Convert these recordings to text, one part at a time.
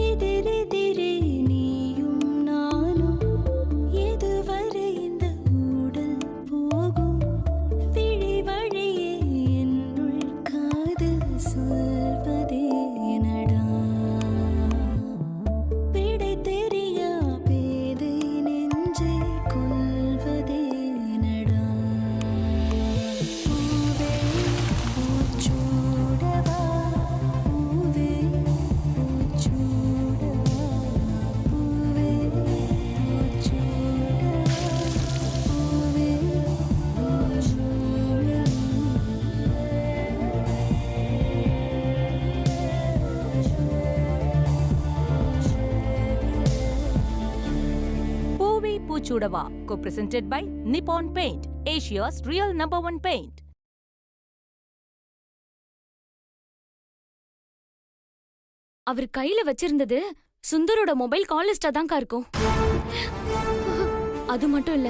எதிரெதிரே நீயும் நானும் எதுவரை இந்த ஊடல் போகும் விழி வழியே என்னுள் காதல் சொல்வதே நடா விடை தெரியா பேதை நெஞ்சை கொள்வதே நடா பூவே பூச்சூடவா பூவே பூச்சூடவா பூவே பூச்சூடவா பூவே Poovi Poochudava, co-presented by Nippon Paint, Asia's real #1 paint. அவர் கையில வச்சிருந்தது சுந்தரோட மொபைல் கால் லிஸ்டா தான்க்கா இருக்கும். அது மட்டும் இல்ல,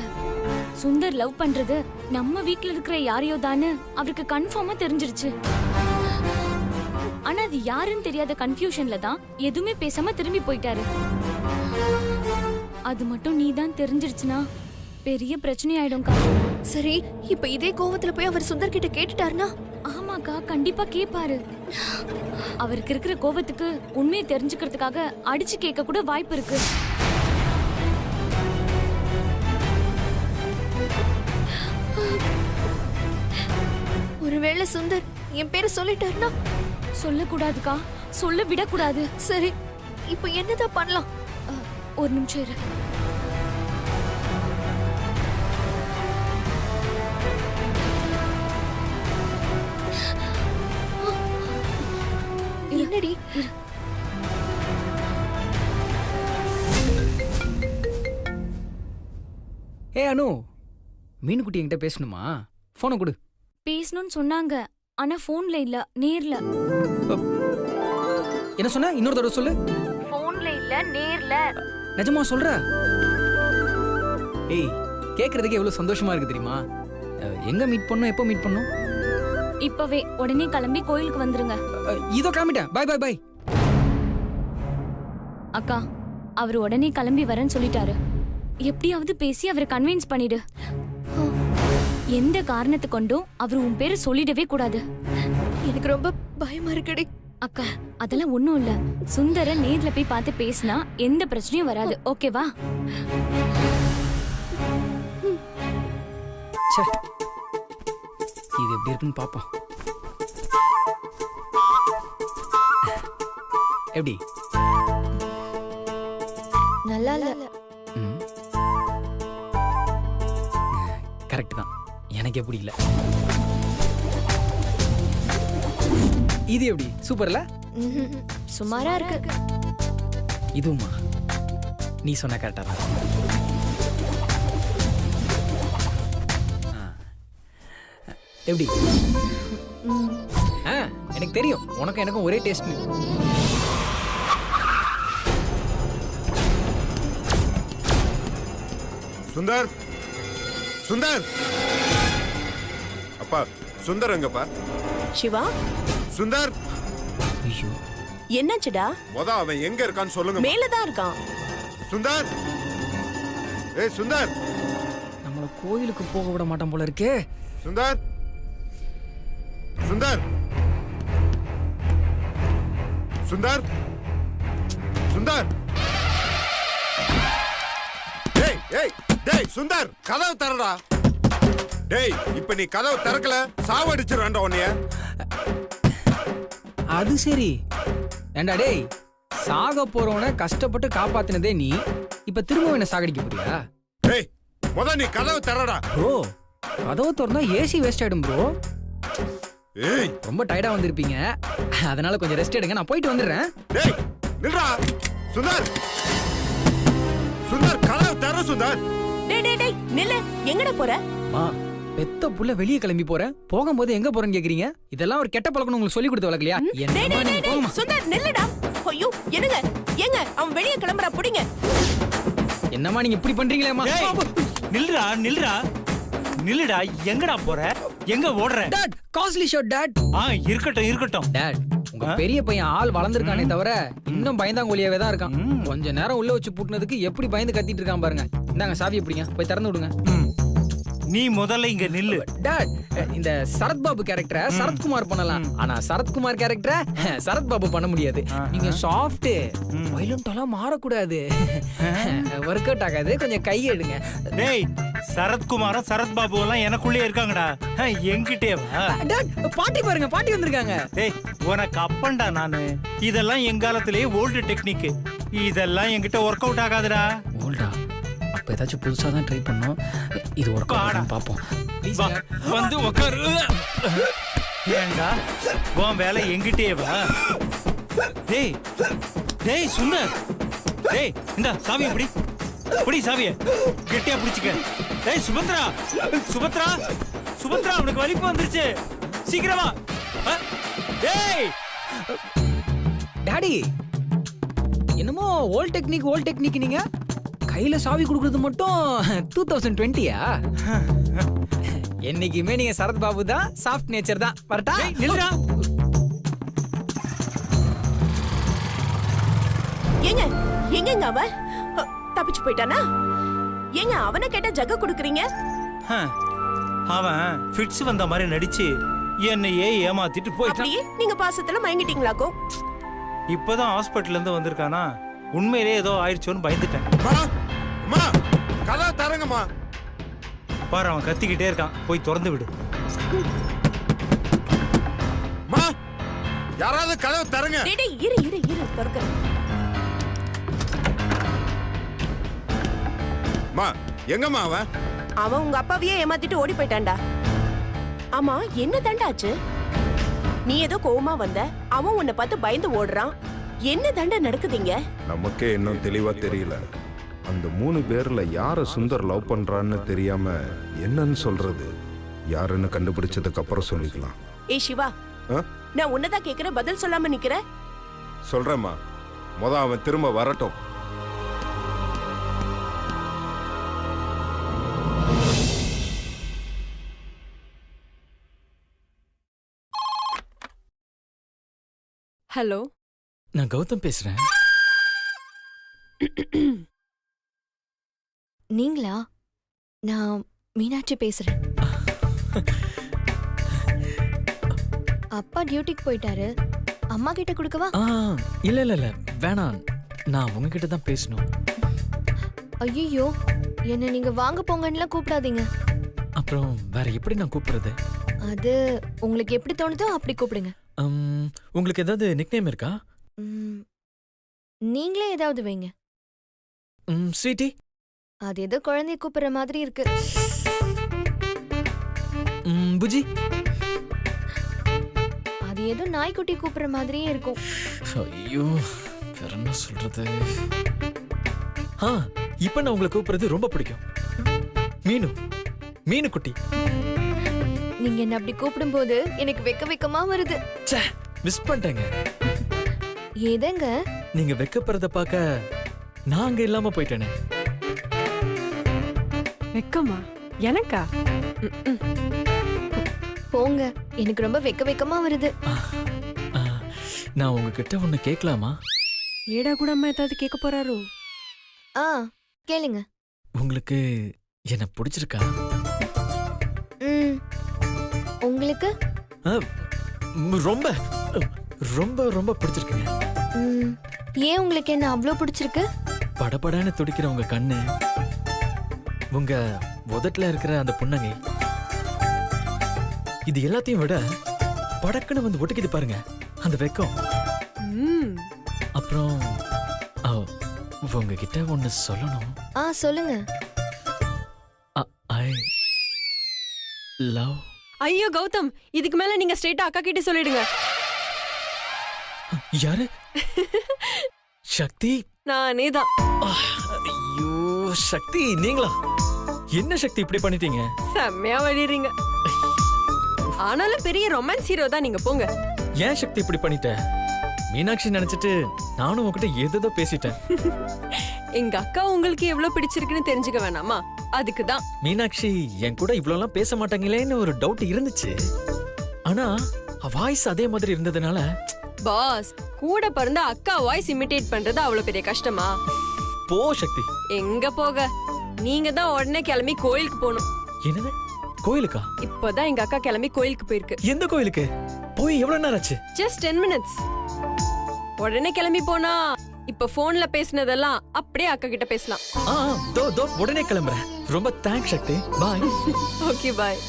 சுந்தர் லவ் பண்றது நம்ம வீட்ல இருக்கிற யாரையோ தான்னு அவருக்கு கன்ஃபார்மா தெரிஞ்சிருச்சு. ஆனா அது யாருன்னு தெரியாத கன்ஃபியூஷன்ல தான் எதுவுமே பேசாம திரும்பி போயிட்டாரு. அது மட்டும் நீ தான் தெரிஞ்சிருச்சுனா பெரிய பிரச்சனை ஆயிடும்க்கா. சரி, இப்ப இதே கோவத்துல போய் அவர் சுந்தர் கிட்ட கேட்டுட்டாருனா? ஆமாக்கா, கண்டிப்பா கேப்பாரு. அவருக்கு இருக்கிற கோவத்துக்கு உண்மையை தெரிஞ்சுக்கிறதுக்காக அடிச்சு கேட்க கூட வாய்ப்பு இருக்கு. ஒருவேளை சுந்தர் என் பேரை சொல்லிட்டாருனா? சொல்லக்கூடாதுக்கா, சொல்ல விடக்கூடாது. சரி, இப்ப என்னதான் பண்ணலாம்? ஒரு நிமிஷம் இரு. என்னடி? ஏ அனு, மீனுக்குட்டி என்கிட்ட பேசணுமா? போனை கொடு. பேசணும்னு சொன்னாங்க, ஆனா போன்ல இல்ல, நேர்ல. என்ன சொன்ன? இன்னொரு தடவை சொல்லு. போன்ல இல்ல, நேர்ல. நிஜமா சொல்ற? ஏய், கேக்குறதுக்கு எவ்வளவு சந்தோஷமா இருக்கு தெரியுமா? எங்க மீட் பண்ணோம், எப்போ மீட் பண்ணோம்? இப்பவே உடனே கிளம்பி கோயிலுக்கு வந்துருங்க. இதோ கிளம்பிட்டேன். Bye bye bye. அக்கா, அவர் உடனே கிளம்பி வரேன்னு சொல்லிட்டாரு. எப்படியாவது பேசி அவரை கன்வின்ஸ் பண்ணிடு. எந்த காரணத்தை கொண்டும் அவர் உன் பேரை சொல்லிடவே கூடாது. எனக்கு ரொம்ப பயமா இருக்குடி. அக்கா, அதெல்லாம் ஒண்ணும் இல்ல. சுந்தர நேர்ல போய் பார்த்து பேசினா எந்த பிரச்சனையும் வராது. ஓகேவா? ச்சே, இது எப்படி இருக்குன்னு பாப்போம். எப்படி? நல்லா இல்ல. கரெக்ட் தான், எனக்கு எப்படி இல்ல. இது எப்படி? சூப்பர்ல? சுமாரா இருக்கு. இதுவுமா? நீ சொன்ன கரெக்டா தான். எப்படி? எனக்கு தெரியும், உனக்கும் எனக்கும் ஒரே டேஸ்ட்னு. சுந்தர், சுந்தர், அப்பா சுந்தர் எங்கப்பா? சிவா, சுந்தர், ஐயோ, என்னாச்சுடா? அவன் எங்க இருக்கான்னு சொல்லுங்க. மேலதான் இருக்கான். சுந்தர், ஏய் சுந்தர், நம்மள கோயிலுக்கு போக விட மாட்டான் போல இருக்கே. சுந்தர், சுந்தர், சுந்தர், சுந்தர், டேய் ஏய் டேய் சுந்தர், கதவு திறடா. டேய், இப்ப நீ கதவு திறக்கல சாவடிச்சிருவேன்டா உன்னைய. அது சரி. ஏண்டா டேய், சாக போறவன கஷ்டப்பட்டு காப்பாத்தினதே நீ, இப்ப திரும்ப என்ன சாகடிக்க போறியா? டேய், நீ கதவு திறடா. ப்ரோ, கதவு திறந்தா ஏசி வேஸ்ட் ஆயிடும் ப்ரோ. ஏய், ரொம்ப டயர்டா வந்திருப்பீங்க, அதனால கொஞ்சம் ரெஸ்ட் எடுங்க, நான் போயிட்டு வந்துடுறேன். டேய் நில்றா. சுந்தர், சுந்தர், கதவு திற சுந்தர். டேய் டேய் டேய், நில்லு. எங்கடா போற? பெத்த புள்ள வெளியே கிளம்பி போறேன், போகும்போது எங்க போறேன்னு கேக்குறீங்க? இதெல்லாம் ஒரு கெட்ட பழக்கம் உங்களுக்கு சொல்லி கொடுத்த வழக்கலையா? டேய் டேய் டேய் டேய், சுந்தர் நில்லுடா. ஐயோ, என்னங்க? ஏங்க, அவன் வெளிய கிளம்பறா, புடிங்க. என்னம்மா நீங்க இப்படி பண்றீங்களேம்மா? நில்லுடா நில்லுடா நில்லுடா. எங்கடா போற? எங்க ஓடுற? Dot, costly shirt dot. இருக்கட்டும் இருக்கட்டும். டாட், உங்க உங்க பெரிய பையன் ஆள் வளர்ந்துருக்கானே தவிர இன்னும் பயந்தாங்கோலியாவே தான் இருக்கான். ம். கொஞ்ச நேரம் உள்ள வச்சு பூட்டினதுக்கு எப்படி பயந்து கத்திட்டு இருக்கான் பாருங்க. இந்தாங்க சாவி எப்படிங்க போய் திறந்து விடுங்க. ம். நீ முதல்ல இங்க நில்லு. டாட், இந்த சரத்பாபு கேரக்டரை சரத்குமார் பண்ணலாம். ஆனா சரத்குமார் கேரக்டரை சரத்பாபு பண்ண முடியாது. நீங்க சாஃப்ட் வயலண்டெல்லாம் மாறக்கூடாது. ஒர்க் அவுட் ஆகாது. கொஞ்சம் கை எடுங்க. டேய் சரத்குமாரும் சரத்பாபு எல்லாம் எனக்குள்ளே இருக்காங்கடா. என்கிட்டே வா. டாட், பாட்டி பாருங்க, பாட்டி வந்திருக்காங்க. டேய் உனக்கு அப்பன்டா நானு. இதெல்லாம் எங்காலத்திலேயே ஓல்டு டெக்னிக். இதெல்லாம் என்கிட்ட ஒர்க் அவுட் ஆகாதுடா. ஓல்டா, அப்ப ஏதாச்சும் புதுசா தான் ட்ரை பண்ணோம். இது ஒரு காரணம் பாப்போம். வா, வந்து உட்காரு. ஏண்டா உன் வேலை என்கிட்டே வா. டேய் டேய் சுந்தர், டேய் இந்த சாவி இப்படி சாவிய கெட்டியா பிடிச்சுக்க. டேய் சுபத்ரா, சுபத்ரா, சுபத்ரா உனக்கு வலிப்பு வந்துருச்சு. சீக்கிரமா. டேய் டாடி, என்னமோ ஓல்ட் டெக்னிக் நீங்க கையில சாவி கொடுக்கறது மட்டும் 2020யா? என்னைக்குமே நீங்க சரத் பாபு தான், சாஃப்ட் நேச்சர் தான். வரட்டா? நில்லுடா. ஏங்க எங்கங்க அவன் தப்பிச்சு போயிட்டானா? ஏங்க அவனை கேட்டா ஜக குடுக்குறீங்க? அவன் ஃபிட்ஸ் வந்த மாதிரி நடிச்சு என்னையே ஏமாத்திட்டு போயிட்டான். அப்படியே நீங்க பாசத்துல மயங்கிட்டீங்களாக்கோ? இப்பதான் ஹாஸ்பிட்டல்ல இருந்து வந்திருக்கானா. உண்மையிலே ஏதோ ஆயிடுச்சோன்னு பயந்துட்டேன். அம்மா, கதவை தரங்கம்மா. பாரு அவன் கத்திக்கிட்டே இருக்கான். போய் திறந்து விடு. அம்மா, யாராவது கதவை தரங்க. டேய் டேய், இரு திறக்கறேன். அம்மா, எங்கம்மா அவன்? அவன் உங்க அப்பாவையே ஏமாத்திட்டு ஓடி போயிட்டான்டா. ஆமா, என்ன தண்டாச்சு? நீ ஏதோ கோவமா வந்த, அவன் உன்னை பார்த்து பயந்து ஓடுறான். என்ன தண்டை நடக்குதுங்க? நமக்கே இன்னும் தெளிவா தெரியல. அந்த 3 பேர்ல யார சுந்தர் லவ் பண்றான்னு தெரியாம என்னன்னு சொல்றது. யாருன்னு கண்டுபிடிச்சதுக்கு அப்புறம் சொல்லிக்கலாம். ஏய் சிவா, நான் உன்னதான் கேக்குறேன், பதில் சொல்லாம நிக்கிற. சொல்றேம்மா, அவன் திரும்ப வரட்டும். ஹலோ, நான் கௌதம் பேசுறேன். நீங்களா? நான் மீனாட்சி பேசுறேன். அப்பா டியூட்டிக்கு போயிட்டாரு. அம்மா கிட்ட கொடுக்கவா? இல்ல வேணாம், நான் உங்ககிட்ட தான் பேசணும். ஐயோ, என்ன நீங்க வாங்க போங்கன்னுலாம் கூப்பிடாதீங்க. அப்புறம் வேற எப்படி நான் கூப்பிடுறது? அது உங்களுக்கு எப்படி தோணுதோ அப்படி கூப்பிடுங்க. உங்களுக்கு ஏதாவது நிக்நேம் இருக்கா? நீங்களே ஏதாவது வைங்க. ஸ்வீட்டி. அது ஏதோ குழந்தைய கூப்பிடுற மாதிரி இருக்கு. புஜி. அது ஏதோ நாய்க்குட்டி கூப்பிடுற மாதிரியே இருக்கும். ஐயோ, வேற என்ன சொல்றது? இப்ப நான் உங்களை கூப்பிடுறது ரொம்ப பிடிக்கும். மீனு குட்டி. நீங்க என்ன அப்படி கூப்பிடும்போது எனக்கு வெக்கமா வருது. மிஸ் பண்ணிட்டேங்க. ஏதங்க நீங்க வெக்கப்படுறத பார்க்க நான் அங்க இல்லாம போயிட்டேனே. வெக்கமா? எனக்கா? போங்க, எனக்கு ரொம்ப வெக்கமா வருது. நான் உங்ககிட்ட ஒண்ணு கேட்கலாமா? ஏடா கூட அம்மா ஏதாவது கேட்க போறாரோ? கேளுங்க. உங்களுக்கு என்ன பிடிச்சிருக்கா? உங்களுக்கு? ரொம்ப ரொம்ப ரொம்ப பிடிச்சிருக்குங்க. ஏன் உங்களுக்கு என்ன அவ்வளோ பிடிச்சிருக்கு? படபடன்னு துடிக்கிற உங்க கண்ணு, உங்க உதட்டுல இருக்கிற அந்த புன்னகை, இது எல்லாத்தையும் விட படக்குன்னு வந்து ஒட்டிக்கிது பாருங்க அந்த வெக்கம். அப்புறம் உங்ககிட்ட ஒண்ணு சொல்லணும். சொல்லுங்க. I love. ஐயோ கௌதம், இதுக்கு மேல நீங்க ஸ்ட்ரைட்டா அக்கா கிட்ட சொல்லிடுங்க. யாரு? சக்தி. நானே தான். ஐயோ சக்தி, நீங்களா? என்ன சக்தி இப்படி பண்ணிட்டீங்க? செம்மையா வழிறீங்க. ஆனாலும் பெரிய ரொமான்ஸ் ஹீரோ தான் நீங்க, போங்க. ஏன் சக்தி இப்படி பண்ணிட்ட? மீனாட்சி நினைச்சிட்டு நானும் உங்ககிட்ட ஏதோ பேசிட்டேன். எங்க அக்கா உங்களுக்கு எவ்வளவு பிடிச்சிருக்குன்னு தெரிஞ்சுக்க வேணாமா? அதுக்கு தான். மீனாட்சி என் கூட இவ்வளவுலாம் பேச மாட்டாங்களேன்னு ஒரு டவுட் இருந்துச்சு. ஆனா வாய்ஸ் அதே மாதிரி இருந்ததுனால பாஸ் கூட பிறந்த அக்கா வாய்ஸ் இமிட்டேட் பண்றது அவ்வளவு பெரிய கஷ்டமா? போ சக்தி. எங்க போக, நீங்க தான் உடனே கிளம்பி கோயிலுக்கு போகணும். என்னது கோயிலுக்கா? இப்பதான் எங்க அக்கா கிளம்பி கோயிலுக்கு போயிருக்கு. எந்த கோயிலுக்கு போய் எவ்வளவு நேரம் ஆச்சு? Just 10 minutes. உடனே கிளம்பி போனா இப்ப போன்ல பேசினதெல்லாம் அப்படியே அக்கா கிட்ட பேசலாம். தோ உடனே கிளம்புறேன். ரொம்ப தேங்க்ஸ் சக்தி. பாய். Okay bye.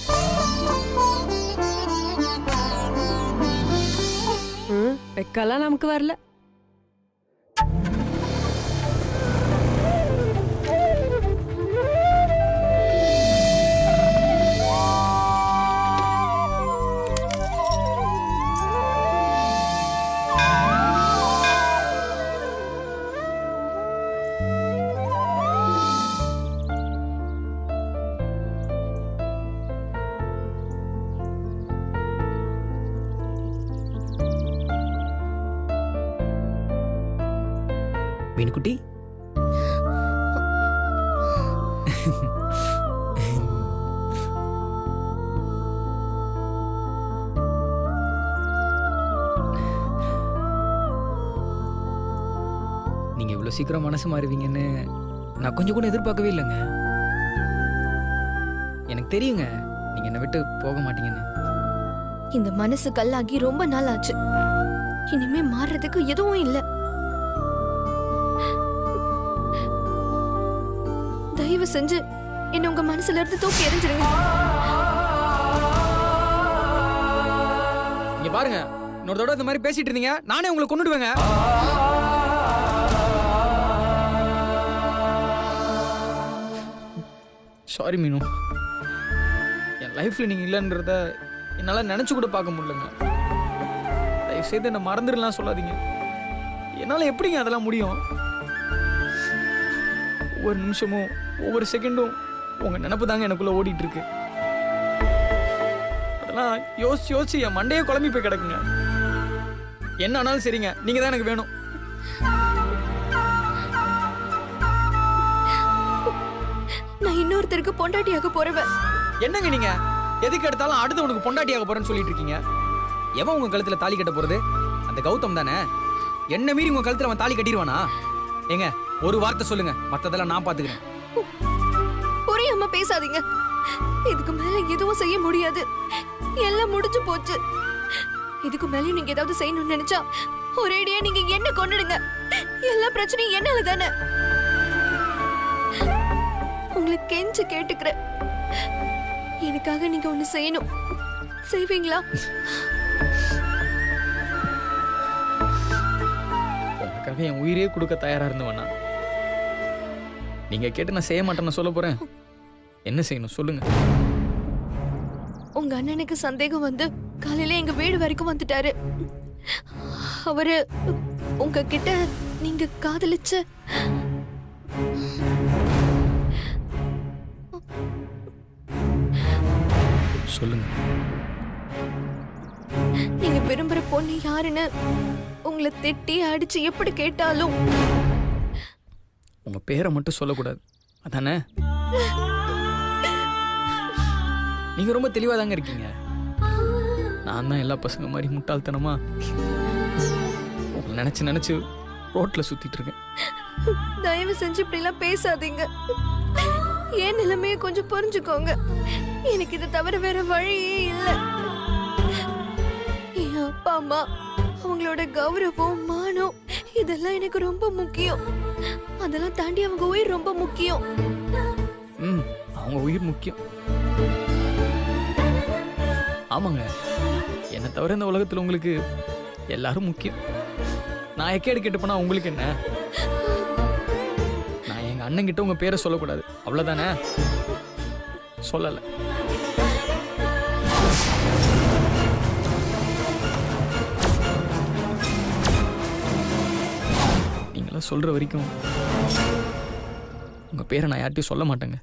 வெக்கலாம் நமக்கு வரல. மீனுக்குட்டி, நீங்க இவ்வளவு சீக்கிரம் மனசு மாறுவீங்கன்னு நான் கொஞ்சம் கூட எதிர்பார்க்கவே இல்லைங்க. எனக்கு தெரியுங்க நீங்க என்னை விட்டு போக மாட்டீங்கன்னு. இந்த மனசு கல்லாகி ரொம்ப நாள் ஆச்சு. இனிமே மாறுறதுக்கு எதுவும் இல்ல. தயவு செஞ்சு என்ன உங்க மனசுல இருந்து தூக்கி எறிஞ்சிருங்க. இங்க பாருங்க, இன்னொரு தடவை இந்த மாதிரி பேசிட்டு இருந்தீங்க நானே உங்களை கொன்னுடுவேங்க. சாரி மீனு, என் லைஃப்ல நீங்க இல்லைன்றத என்னால நினைச்சு கூட பார்க்க முடியலங்க. தயவு செய்து என்ன மறந்துடலாம் சொல்லாதீங்க. என்னால எப்படிங்க அதெல்லாம் முடியும்? ஒவ்வொரு நிமிஷமும் ஒவ்வொரு செகண்டும் உங்க நினப்பு தாங்க எனக்குள்ள ஓடிட்டு இருக்கு. அதெல்லாம் யோசிச்சு யோசிச்சு என் மண்டையே குழம்பி போய் கிடக்குங்க. என்ன ஆனாலும் சரிங்க, நீங்க தான் எனக்கு வேணும். நான் இன்னொருத்தருக்கு பொண்டாட்டியாக போறவன். என்னங்க நீங்க எதுக்கு எடுத்தாலும் அடுத்து உனக்கு பொண்டாட்டியாக போறேன்னு சொல்லிட்டு இருக்கீங்க? எவன் உங்க கழுத்துல தாலி கட்ட போறது? அந்த கௌதம் தானே. என்ன மீறி உங்க கழுத்துல அவன் தாலி கட்டிடுவானா? ஏங்க ஒரு வார்த்தை சொல்லுங்க, மத்ததெல்லாம் நான் பாத்துக்கிறேன். புரியாம பேசாதீங்க. இதுக்கு மேல எதுவும் செய்ய முடியாது. எல்லாம் முடிஞ்சு போச்சு. இதுக்கு மேல நீங்க ஏதாவது செய்யணும்னு நினைச்சா ஒரேடியா நீங்க என்ன கொன்னுடுங்க. எல்லா பிரச்சனையும் என்னால தானே. உங்களை கெஞ்சு கேட்டுக்கிறேன், எனக்காக நீங்க ஒண்ணு செய்யணும். செய்வீங்களா? உங்களுக்காக என் உயிரே கொடுக்க தயாரா இருந்தவனா? நீங்க கேட்டு நான் செய்ய மாட்டேன்னு சொல்ல போறேன். என்ன செய்யணும் சொல்லுங்க. உங்க அண்ணனுக்கு சந்தேகம் வந்து காலையில எங்க வீடு வரைக்கும் வந்துட்டாரு. அவரு உங்ககிட்ட நீங்க காதலிச்ச சொல்லுங்க. நீங்க விரும்புற பொண்ணு யாருன்னு உங்களை திட்டி அடிச்சு எப்படி கேட்டாலும் உங்க பேரை மட்டும் சொல்லக்கூடாது அதானே? நீங்க ரொம்ப தெளிவா தாங்க இருக்கீங்க. நான் தான் எல்லா பசங்க மாதிரி முட்டாள்தனமா உங்களை நினைச்சு நினைச்சு ரோட்ல சுத்திட்டு இருக்கேன். தயவு செஞ்சு இப்படி எல்லாம் பேசாதீங்க. என் நிலைமையை கொஞ்சம் புரிஞ்சுக்கோங்க. எனக்கு இதை தவிர வேற வழியே இல்லை. என் அப்பா அம்மா அவங்களோட கௌரவம் மானம் இதெல்லாம் எனக்கு ரொம்ப முக்கியம். அதெல்லாம் தாண்டி அவங்க உயிர் ரொம்ப முக்கியம். அவங்க உயிர் முக்கியம். ஆமாங்க, என்னை தவிர இந்த உலகத்துல உங்களுக்கு எல்லாரும் முக்கியம். நான் எக்கேடு கேட்டு போனா உங்களுக்கு என்ன? நான் எங்க அண்ணன் கிட்ட உங்க பேரை சொல்லக்கூடாது அவ்வளவுதானே? சொல்லல. நீங்களாம் சொல்ற வரைக்கும் உங்க பேரை நான் யார்ட்டையும் சொல்ல மாட்டேங்க.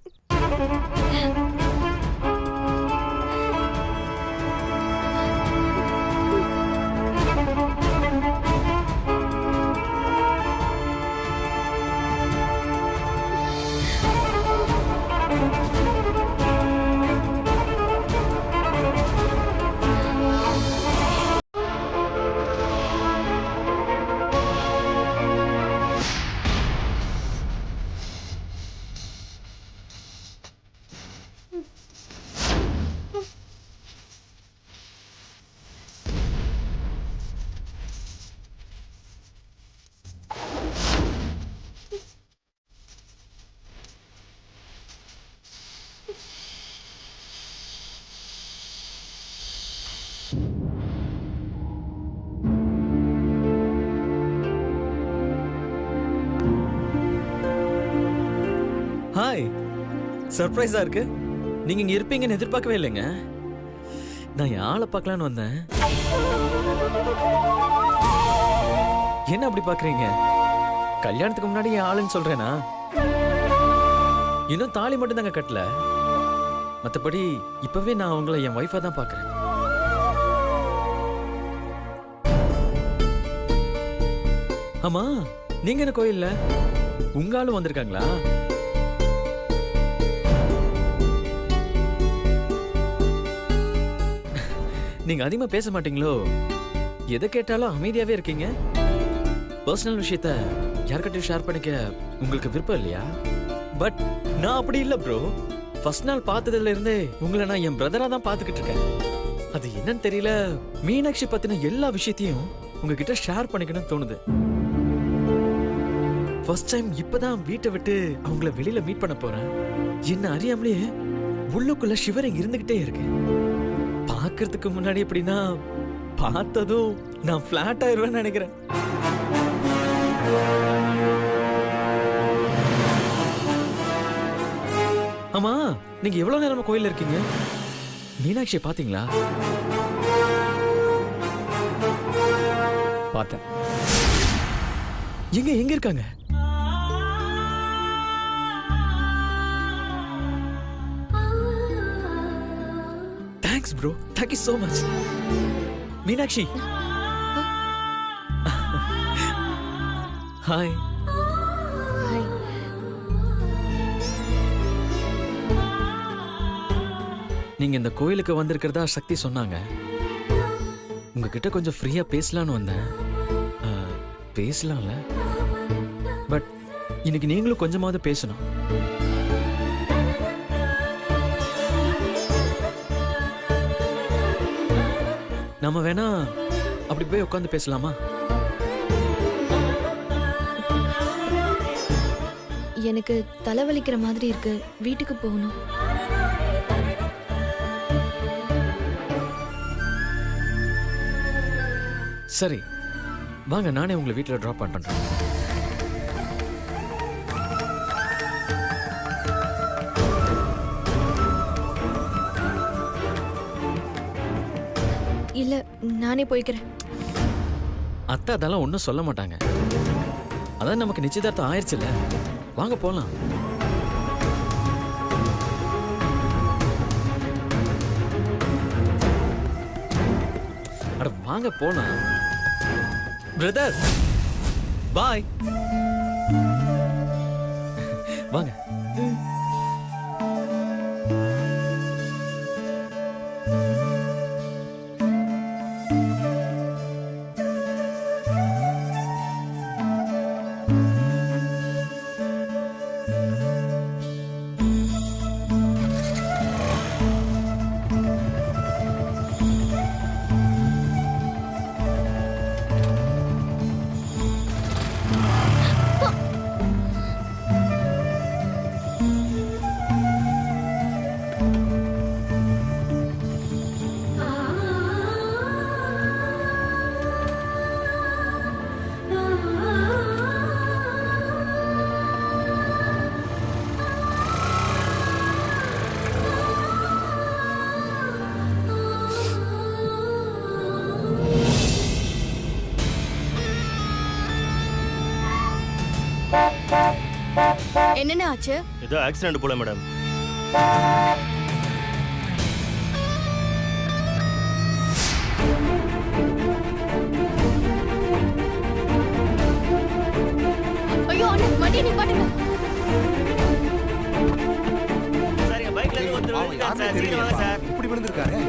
ஹாய், சர்ப்ரைஸா இருக்கு. நீங்க இங்க இருப்பீங்கன்னு எதிர்பார்க்கவே இல்லைங்க. நான் என் ஆளை பார்க்கலான்னு வந்தேன். என்ன அப்படி பாக்குறீங்க? கல்யாணத்துக்கு முன்னாடி என் ஆளுன்னு சொல்றேனா? இன்னும் தாலி மட்டும் தாங்க கட்டல. மத்தபடி இப்பவே நான் உங்களை என் ஒய்ஃபா தான் பாக்குறேன். ஆமா, நீங்க என்ன கோயில்ல உங்க ஆளும் வந்திருக்காங்களா? நீங்க அதிகமா பேச மாட்டீங்களோ? எதை கேட்டாலும் அமைதியாவே இருக்கீங்க. பர்சனல் விஷயத்த யார்கிட்டயும் ஷேர் பண்ணிக்க உங்களுக்கு விருப்பம் இல்லையா? பட் நான் அப்படி இல்ல ப்ரோ. ஃபர்ஸ்ட் நாள் பார்த்ததுல இருந்தே உங்களை நான் என் பிரதரா தான் பார்த்துக்கிட்டு இருக்கேன். அது என்னன்னு தெரியல, மீனாட்சி பத்தின எல்லா விஷயத்தையும் உங்ககிட்ட ஷேர் பண்ணிக்கணும்னு தோணுது. ஃபர்ஸ்ட் டைம் இப்பதான் வீட்டை விட்டு அவங்கள வெளியில மீட் பண்ண போறேன். என்ன அறியாமலேயே உள்ளுக்குள்ள ஷிவரிங் இருந்துகிட்டே இருக்கு. பார்க்கிறதுக்கு முன்னாடி எப்படின்னா பார்த்ததும் நான் ஃபிளாட் ஆயிருவேன்னு நினைக்கிறேன். ஆமா, நீங்க எவ்வளவு நேரமா கோயில்ல இருக்கீங்க? மீனாட்சியை பாத்தீங்களா? பார்த்தேன். எங்க இருக்காங்க? Thanks bro, thank you so much. Meenakshi. Hi. நீங்க இந்த கோயிலுக்கு வந்திருக்கிறதா சக்தி சொன்னாங்க. உங்ககிட்ட கொஞ்சம் ஃப்ரீயா பேசலாம்னு வந்தேன். பேசலாம்ல? பட் இன்னைக்கு நீங்களும் கொஞ்சமாவது பேசணும். நம்ம வேணா அப்படி போய் உட்காந்து பேசலாமா? எனக்கு தலைவலிக்கிற மாதிரி இருக்கு, வீட்டுக்கு போகணும். சரி வாங்க, நானே உங்களை வீட்டில் ட்ராப் பண்றேன். இல்ல, நானே போய்க்கிறேன். அத்தை அதெல்லாம் ஒன்றும் சொல்ல மாட்டாங்க. அதான் நமக்கு நிச்சயதார்த்தம் ஆயிடுச்சுல்ல, வாங்க போலாம். அட வாங்க போலாம். பிரதர் பாய். வாங்க. என்னென்ன ஆச்சு? ஏதோ ஆக்சிடென்ட் போல மேடம். ஐயோ அண்ணா, வண்டியை நிப்பாட்டுங்க. சார் என் பைக்ல இருந்து ஒருத்தர் விழுந்துட்டார் சார். சீக்கிரம் வாங்க சார். இப்படி விழுந்திருக்காரு.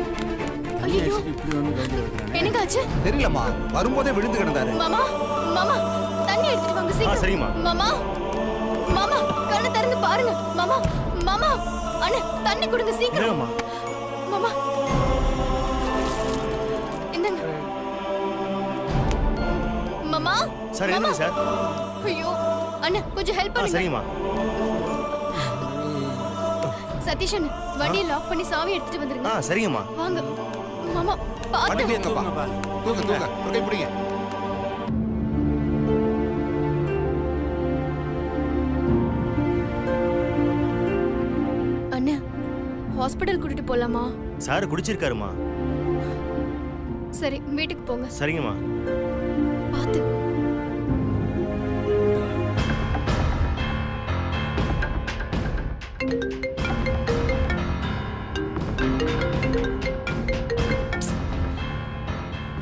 ஐயோ, இப்படி வந்து கையில வைக்கிறானே. என்னங்க ஆச்சு? தெரியலம்மா, வரும்போதே விழுந்து கிடந்தாரு. மாமா, மாமா, தண்ணி எடுத்துட்டு வாங்க சீக்கிரம். சரிம்மா. மாமா, மாமா, கண்ணை திறந்து பாருங்க. மாமா, மாமா, அண்ணா, தண்ணி கொடுங்க சீக்கிரம். மாமா, இந்தங்க. மாமா, சார் என்ன சார்? ஐயோ அண்ணா, கொஞ்சம் ஹெல்ப் பண்ணுங்க. சரிம்மா. சதீஷ் அண்ணா, வண்டியை லாக் பண்ணி சாவி எடுத்துட்டு வந்துருங்க. சரிங்கம்மா. வாங்க மாமா, பாத்து தூங்க தூங்க, ஒரு கை பிடிங்க. ஹாஸ்பிடல் கூட்டிட்டு போலாமா? சார் குடிச்சிருக்காருமா. சரி வீட்டுக்கு போங்க. சரிங்கம்மா. பாத்து.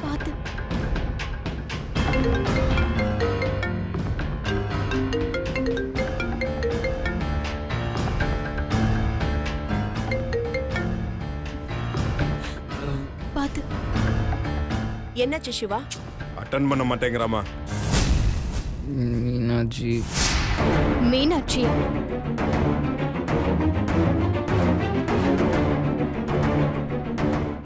பாத்து. பாத்து. என்னாச்சு சிவா? அட்டன் பண்ண மாட்டேங்கிறாமா. மீனாட்சி மீனாட்சியா?